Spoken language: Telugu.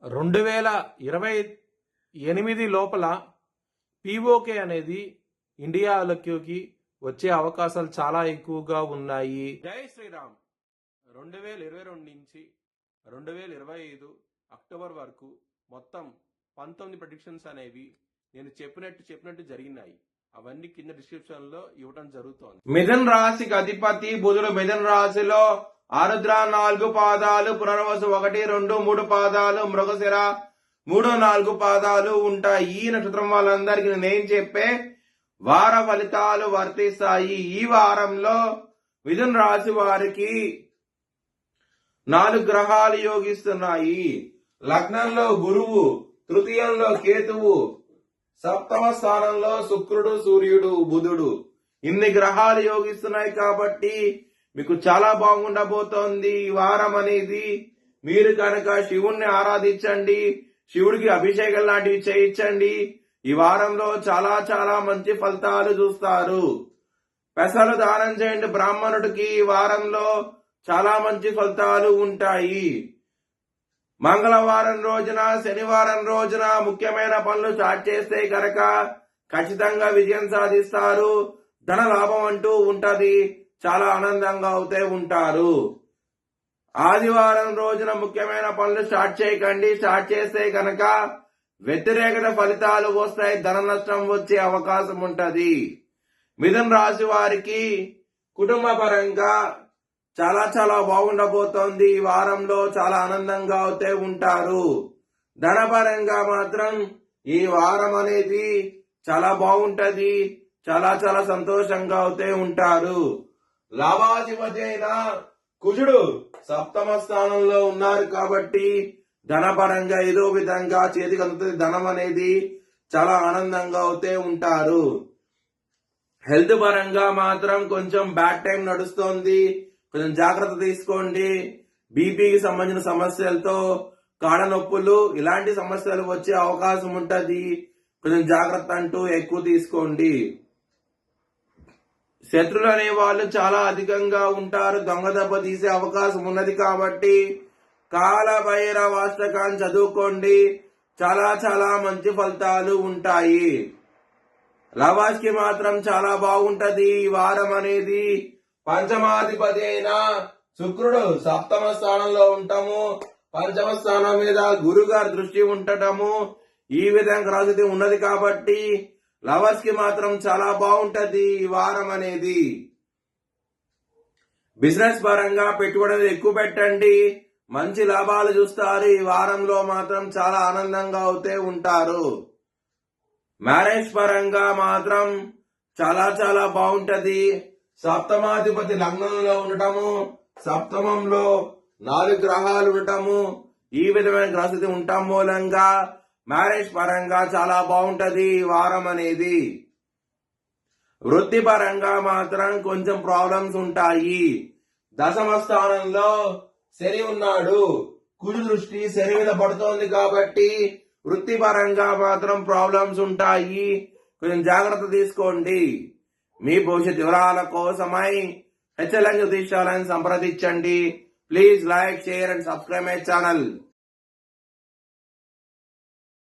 2028 లోపల పీఓకే అనేది ఇండియాలోకి వచ్చే అవకాశాలు చాలా ఎక్కువగా ఉన్నాయి. జై శ్రీరామ్. 2022 నుంచి 2025 అక్టోబర్ వరకు మొత్తం 19 ప్రెడిక్షన్స్ అనేవి నేను చెప్పినట్టు జరిగినాయి. అవన్నీ కింద డిస్క్రిప్షన్ లో ఇవ్వడం జరుగుతోంది. మిథున్ రాశికి అధిపతి బుధుడు మిథున్ రాశిలో ఆరుద్ర 4 పాదాలు, పునర్వసు 1, 2, 3 పాదాలు, మృగశిర 3, 4 పాదాలు ఉంటాయి. ఈ నక్షత్రం వాళ్ళందరికీ నేను చెప్పే వార ఫలితాలు వర్తిస్తాయి. ఈ వారంలో మిథున్ రాశి వారికి 4 గ్రహాలు యోగిస్తున్నాయి. లగ్నంలో గురువు, తృతీయంలో కేతువు, సప్తమ స్థానంలో శుక్రుడు, సూర్యుడు, బుధుడు. ఇన్ని గ్రహాలు యోగిస్తున్నాయి కాబట్టి మీకు చాలా బాగుండబోతోంది. ఈ వారం అనేది మీరు కనుక శివుణ్ణి ఆరాధించండి, శివుడికి అభిషేకం లాంటివి చేయించండి. ఈ వారంలో చాలా చాలా మంచి ఫలితాలు చూస్తారు. పెసలు దానం చేయండి బ్రాహ్మణుడికి. ఈ వారంలో చాలా మంచి ఫలితాలు ఉంటాయి. మంగళవారం రోజున, శనివారం రోజున ముఖ్యమైన పనులు స్టార్ట్ చేస్తే కనుక ఖచ్చితంగా విజయం సాధిస్తారు. ధన లాభం అంటూ ఉంటది. చాలా ఆనందంగా అవుతే ఉంటారు. ఆదివారం రోజున ముఖ్యమైన పనులు స్టార్ట్ చేయకండి. స్టార్ట్ చేస్తే కనుక వ్యతిరేకత ఫలితాలు వస్తాయి. ధన నష్టం వచ్చే అవకాశం ఉంటది. మిథున్ రాశి వారికి కుటుంబ పరంగా చాలా చాలా బాగుండబోతోంది. ఈ వారంలో చాలా ఆనందంగా అవుతే ఉంటారు. ధనపరంగా మాత్రం ఈ వారం అనేది చాలా బాగుంటది. చాలా చాలా సంతోషంగా అవుతే ఉంటారు. లాభాధిపతి అయిన కుజుడు సప్తమ స్థానంలో ఉన్నారు కాబట్టి ధనపరంగా ఏదో విధంగా చేతికి అందుతుంది. ధనం అనేది చాలా ఆనందంగా అవుతే ఉంటారు. హెల్త్ పరంగా మాత్రం కొంచెం బ్యాడ్ టైం నడుస్తోంది. కొంచెం జాగ్రత్త తీసుకోండి. బీపీకి సంబంధించిన సమస్యలతో, కాళ్ళ నొప్పులు ఇలాంటి సమస్యలు వచ్చే అవకాశం ఉంటది. కొంచెం జాగ్రత్త అంటూ ఎక్కువ తీసుకోండి. శత్రులు అనే వాళ్ళు చాలా అధికంగా ఉంటారు. దొంగ దెబ్బ తీసే అవకాశం ఉన్నది కాబట్టి కాలభైరవాష్టకాన్ని చదువుకోండి. చాలా చాలా మంచి ఫలితాలు ఉంటాయి. లవాస్కి మాత్రం చాలా బాగుంటది. ఈ వారం అనేది పంచమాధిపతి అయిన శుక్రుడు సప్తమ స్థానంలో ఉంటాము. పంచమ స్థానం మీద గురుగారి దృష్టి ఉండటము ఈ విధంగా రాజుది ఉన్నది కాబట్టి లవర్స్ కి మాత్రం చాలా బాగుంటది ఈ వారం అనేది. బిజినెస్ పరంగా పెట్టుబడులు ఎక్కువ పెట్టండి. మంచి లాభాలు చూస్తారు. ఈ వారంలో మాత్రం చాలా ఆనందంగా అవుతే ఉంటారు. మ్యారేజ్ పరంగా మాత్రం చాలా చాలా బాగుంటది. సప్తమాధిపతి లగ్నంలో ఉండటము, సప్తమంలో 4 గ్రహాలు ఉండటము, ఈ విధమైన గ్రహస్థితి ఉండటం మూలంగా మ్యారేజ్ పరంగా చాలా బాగుంటది ఈ వారం అనేది. వృత్తి పరంగా మాత్రం కొంచెం ప్రాబ్లమ్స్ ఉంటాయి. దశమ స్థానంలో శని ఉన్నాడు. కుజు దృష్టి శని మీద పడుతోంది కాబట్టి వృత్తి పరంగా మాత్రం ప్రాబ్లమ్స్ ఉంటాయి. కొంచెం జాగ్రత్త తీసుకోండి. మీ భవిష్యత్ వివరాల కోసమై హెచ్ఎల్ఎన్ జ్యోతిష్యాలను సంప్రదించండి. Please like, share and subscribe my channel.